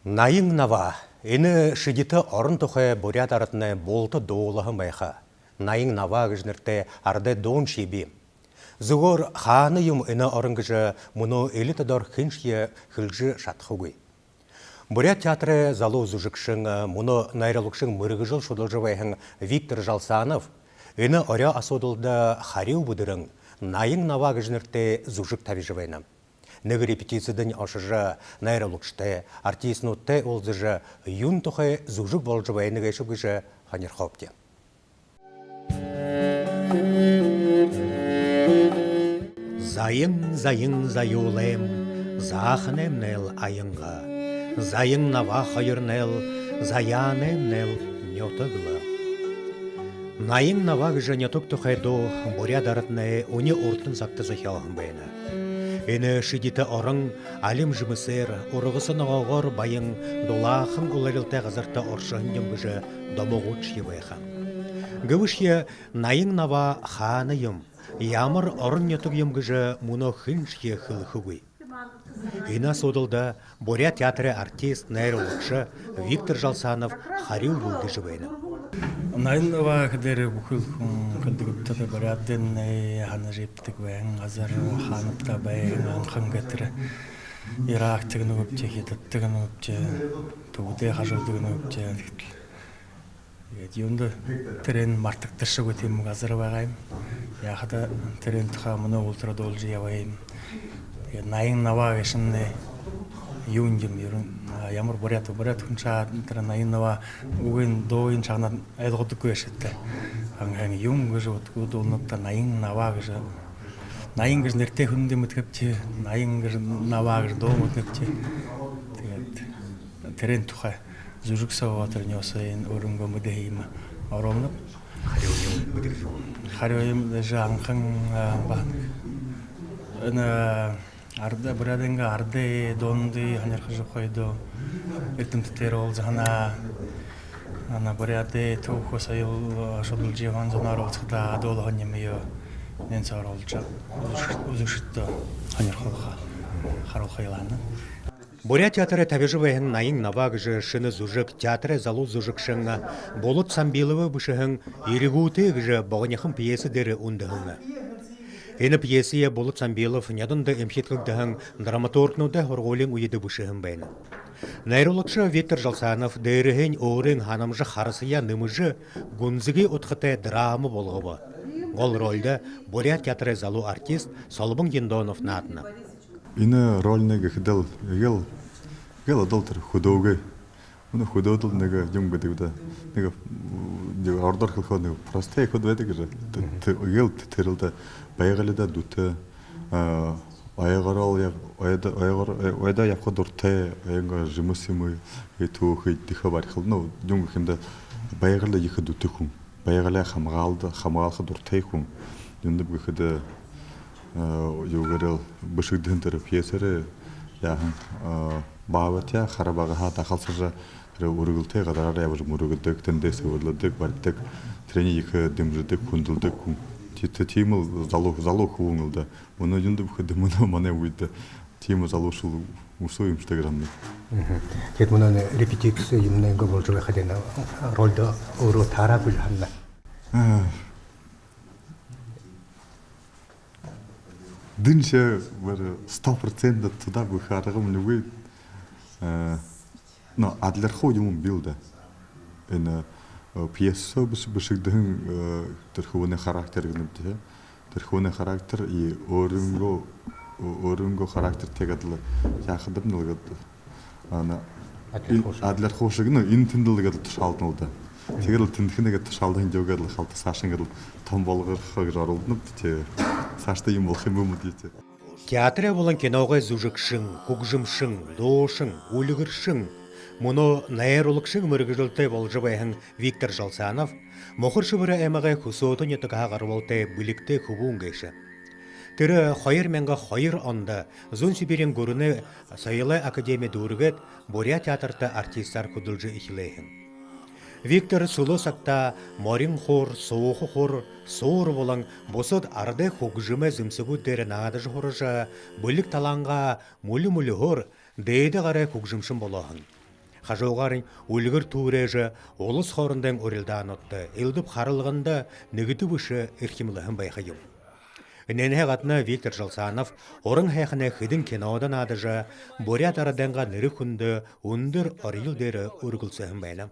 Найың нава, ені шидеті орын тұхы бурят аратыны болты доғылығы майха. Найың нава гыжнырты арды дон шеби. Зугор ханы юм ені орын гыжы мұны элитадор хыншие хылжы шатхугы. Бурят театры залу зужыкшың, мұны найралықшың мұрығыжыл шудылжывайхың Виктор Жалсанов, ені оря асудылды хариу бұдырың, найың нава гыжнырты зужык тавижывайным. Негі репетициядан ашыжы, найралықшты, артиснутты олзыжы, юн тұхы зужык болжывайны гайшып гыжы ханер қопте. Зайың зайолем, захынем нел айыңға. Зайың нава хайырнел, заянем нел нетыглы. Найың нава гыжы нетук тұхайду, буря дарытны уни ортын сакты захялығын бәйні. Ені шидеті орың, алим жымысыр, ұрығысын оғыр байың, долақын ұларылты ғазырты оршығын демгіжі домоғуч ебайхан. Гөвіше найың нава ханайым, ямыр орын нетук емгіжі мұны хыншие хылхугы. Ина содылда буря театры артист найрылықшы Виктор Жалсанов хариу бұлды жібайны. Найын нава кәдері бүкіл күлдігіптігі буряттен ханы жептік бәйін, азар ханыпта бәйін, анқан кәтірі Ирак тігіні көпче, кетіттігіні көпче, туғыдай қажылдығыны көпче. Дионды тірен мартықтышы көтемі қазыр бағайым. Яқыда тірен тұқа мұны ұлтыра должы ябайым. Найың нава кәшімне юндем, ямыр бурят күнша найың нава уғын доғын шағынан әдіғыды көшетті. Аңғаңы юн көжі өткігі долынықта найың нава кәші. Найың кәші нерте күнде мүткіпте, найың кәші нава кәші доғын мүткіпте. Тірен тұқа зүжік сауға тұрын осайын өрінгі мүдейімі орылынып. Харайым жаңқын бағын. Арда бұрадыңға арды донды ханер қыжы қойды. Ертім түттері ол зағана бұрады тұғы сайыл шылыл жеван зонар ол цықта адолы ханемейі нен сауыр ол жақ өзікшітті ханер қолға қарыл қайланы. Буря театры табежывайын найың нава гыжы шыны зужык театры залу зужыкшың болут самбиловы бышығың ерігуты гыжы боғынеқым пьесы дәрі ундығыңы. Ені пьесия болут самбилов нядынды эмхеткігдіғың драматургнуды хорголин уйды бышығын бәйні. Найрылықшы Виктор Жалсанов дәрігін орын ханымжы харысыя нымыжы гунзыги отқыты драмы болғыбы. Ол рольді Буря театры залу артист Соломон Ендонов натына. Ина рольнеге хидел гел адалтыр худоугы. Уны худоудыл неге юмгыдыгда. Неге ордор хылхоны простые худведеге же. Гел тирилде байгалыда дуты айгарал я ойда яқы дурте айга жымысымы ету хиддиха бар хыл. Ну юмгы хинде байгалы ехы дуты хун. Байгалы хамгалды дурте хун. Юнды бгыхыды югырыл бышыгдын тырып пьесері яғын баватя харабаға тақалсыжа урыгылты ғадарар ябыжы мұрыгыдық, тендесі өрлідік, бардық, трени екі демжідік, күнділдік күн. Тимыл залу хуыңылды. Оны жүнді бүкіді мұны мане өйді. Тимыл залу шыл ұсу емшті ғырамды. Кет мұны репетиция емнен көбіл жылы қадена ролды ұры тара бүл ханна. Дынше 100% туда выхарагым любой, но адлер ходим билда. En пьеса бышыгдың терхуне характер гнебде. Терхуне характер и орынго характер тегадлы. Яхыдым нылгады. Ана адлер хошыгны интендилге тушалтылды. Тегерл тендихнеге тушалдан жогадыл халты сашынгыл том болгыр жарылдынып те сашты юм болхым бумдите. Театры болан киноға зужыкшың, кугжымшың, доошың, улығыршың. Мұны найрылықшың мұргыжылты болжыбайын Виктор Жалсанов мұқыр шыбыры әміғі құсуытын етіға ғарвалты бүлікті құбуын кеші. Тірі қойыр мәңгі қойыр онды зұн сіберін көріні сайылы академия дұрығыт Буря театрты артистар күділжі ихілейін. Виктор сулу сакта морин хор, сооху хор, соор болан босыд арды хогжыме зымсыгу дәрі нағадыжы хорыжа, бүлік таланға мүлі хор, дейді ғары хогжымшын болағын. Хажоғарын өлгір туырежі олыс хорындың өрілдан отты. Елдіп қарылғында нүгіті бұшы үркіміліғын байқайым. Нәнәе қатына Виктор Жалсанов орын хәқіне хыдың кенаодан адыжа борят араданға нірі күнді ұндыр арыйылдері үргілсіғын байлам.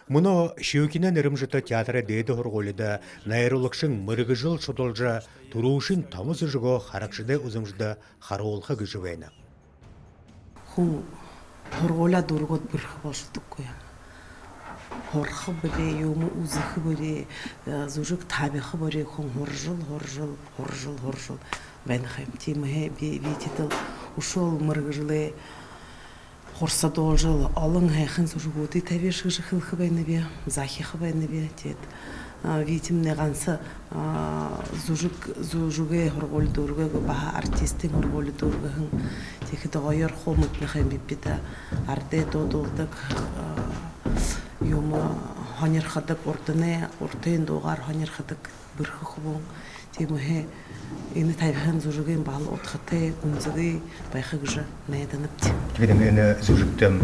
Мұны шеукінен үрімжіті театры дейді ғырғолыда найрылықшың мұрғы жыл шұдылжа тұрушын тамызы жүгі харақшыды ұзымжды қаруылқы күжі бәйна. Хун ғырғола дұрғыд бірхі болшылдық көйін. Хорхы бірі, емі ұзықы бірі, зүжік табиқы бірі, хун хоржыл. Бәйні қайым темі бейтетіл ұшыл мұрғы жылы Хорса должыл, алың хайхын зужугуды табеші жықылқы бәйні бе, захиқы бәйні бе, дед. Витимне ғансы зужуге ғырғолы дұрғы, баға артистің ғырғолы дұрғығын. Текеді ғайыр қолмытны қайым беппеді. Арде додылдық, емі ханер қадық ортыны, ортайын доғар ханер қадық бірқы құбың. Темі Ины тайбхан зужуген бал отхаты гунзыгы байхыгжы найданыпты. Тивидем ины зужуктым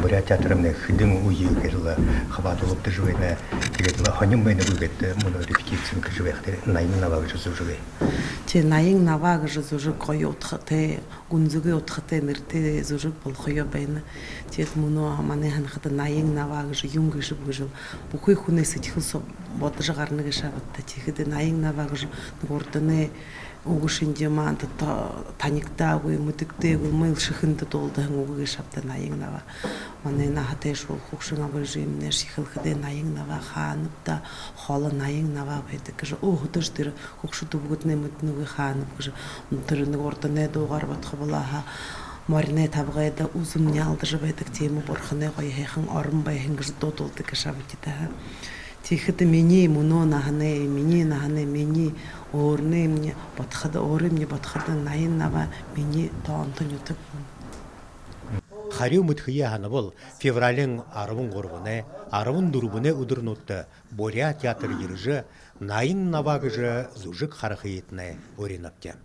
бурят театрымны хыдың уйы керла хабатылып тыжуена тивидем ханим байны бугетты муну репетицияны кыжуяхты найын навагжы зужугы. Те найын навагжы зужуг кой отхаты гунзыгы отхаты нырты зужуг бол хойо байны. Тет муну аманехан хаты найын навагжы юмгыжы бугжыл. Букуй хуны сытхылсо ботыжы гарныгы шабытты. Тихиде найын навагжы ортыны угушинде манты таниктагы мытыктагы мыл шыхынды толдың угы шапты найыңнава. Маны нахатеш ол хукшыңа бөжемне шихылхыды найыңнава ханып та халы найыңнава байды кыжы угутыштыр хукшу тубгутны мытнугы ханып кыжы тырыны ортыны доғар батқы болаға Марине табғайда uzun ne aldırı baydık temi borxane qoyhın arım bayhın kız dotoldu kışabıtı. Тихите мені муно нагане мені орне мені батхада оры мені батхада найыннава мені таантынютып. Харю мытхыя ханыбыл феврален арывын горгоне, арывын дурбуне удырнутты Боря театр ережі найын навагыжы зужик харахиетне оринапте.